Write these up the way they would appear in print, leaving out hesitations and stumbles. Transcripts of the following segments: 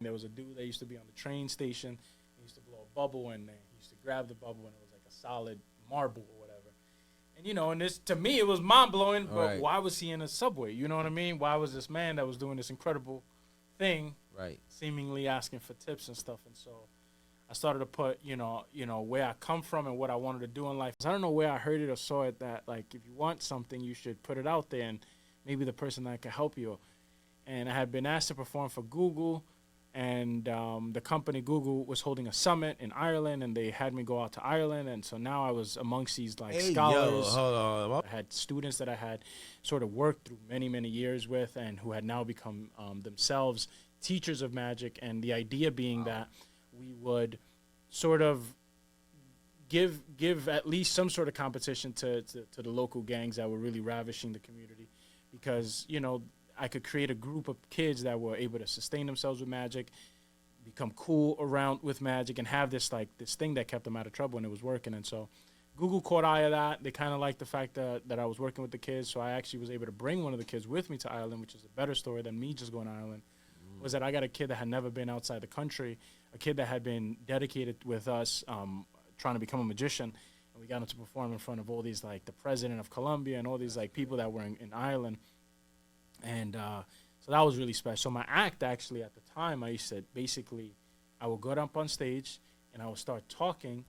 There was a dude that used to be on the train station. He used to blow a bubble, and he used to grab the bubble, and it was like a solid marble or whatever. And and this to me it was mind blowing. But Right. why was he in a subway? You know what I mean? Why was this man that was doing this incredible thing, Right. seemingly asking for tips and stuff? And so I started to put, where I come from and what I wanted to do in life. I don't know where I heard it or saw it that like if you want something, you should put it out there, and maybe the person that can help you. And I had been asked to perform for Google, and the company Google was holding a summit in Ireland, and they had me go out to Ireland. And so now I was amongst these like Hey, yo, scholars. hold on. I had students that I had sort of worked through many, many years with, and who had now become themselves teachers of magic. And the idea being that we would sort of give at least some sort of competition to the local gangs that were really ravishing the community, because I could create a group of kids that were able to sustain themselves with magic, become cool around with magic, and have this thing that kept them out of trouble, and it was working. And so Google caught eye of that. They kind of liked the fact that I was working with the kids, so I actually was able to bring one of the kids with me to Ireland, which is a better story than me just going to Ireland. Was that I got a kid that had never been outside the country, a kid that had been dedicated with us, trying to become a magician, and we got him to perform in front of all these like the president of Colombia and all these like people that were in Ireland. And so that was really special. So my act actually at the time, I used to basically, I would go up on stage and I would start talking.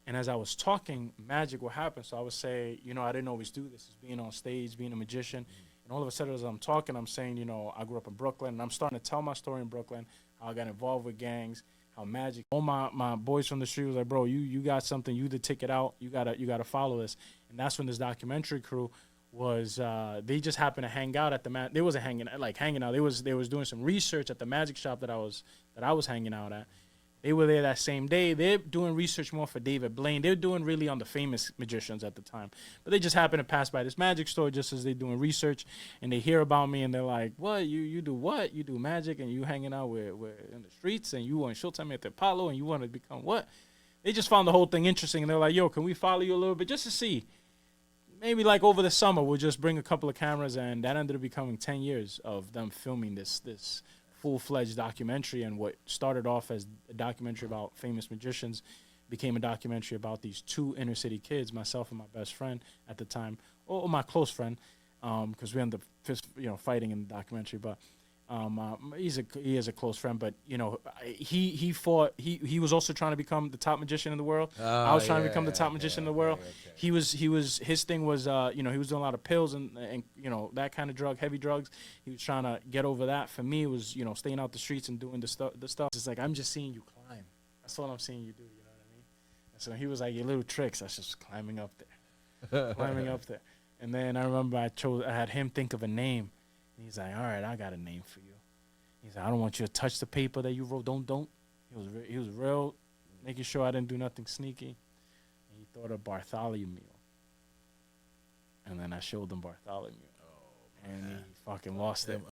And as I was talking, magic would happen. So I would say, I didn't always do this. It's being on stage, being a magician. And all of a sudden as I'm talking, I'm saying, I grew up in Brooklyn. And I'm starting to tell my story in Brooklyn, how I got involved with gangs, how magic. All my boys from the street was like, bro, you got something. You the ticket out. You gotta follow this. And that's when this documentary crew was they just happened to hang out at the they wasn't hanging out. They was doing some research at the magic shop that I was hanging out at. They were there that same day. They're doing research more for David Blaine. They're doing really on the famous magicians at the time. But they just happened to pass by this magic store just as they're doing research, and they hear about me, and they're like, what? You do what? You do magic, and you hanging out with in the streets, and you on Showtime at the Apollo, and you want to become what? They just found the whole thing interesting, and they're like, yo, can we follow you a little bit just to see? Maybe like over the summer, we'll just bring a couple of cameras, and that ended up becoming 10 years of them filming this full-fledged documentary. And what started off as a documentary about famous magicians became a documentary about these two inner-city kids, myself and my best friend at the time, or my close friend, because we ended up fighting in the documentary. But he is a close friend, but he fought. He was also trying to become the top magician in the world. I was trying to become the top magician in the world. He was his thing was he was doing a lot of pills and that kind of heavy drugs. He was trying to get over that. For me, it was staying out the streets and doing the stuff. It's like, I'm just seeing you climb. That's all I'm seeing you do. You know what I mean? And so he was like, your little tricks. I was just climbing up there, climbing up there. And then I remember I had him think of a name. He's like, all right, I got a name for you. He's like, I don't want you to touch the paper that you wrote. Don't. He was real, making sure I didn't do nothing sneaky. And he thought of Bartholomew. And then I showed him Bartholomew. And he fucking lost it.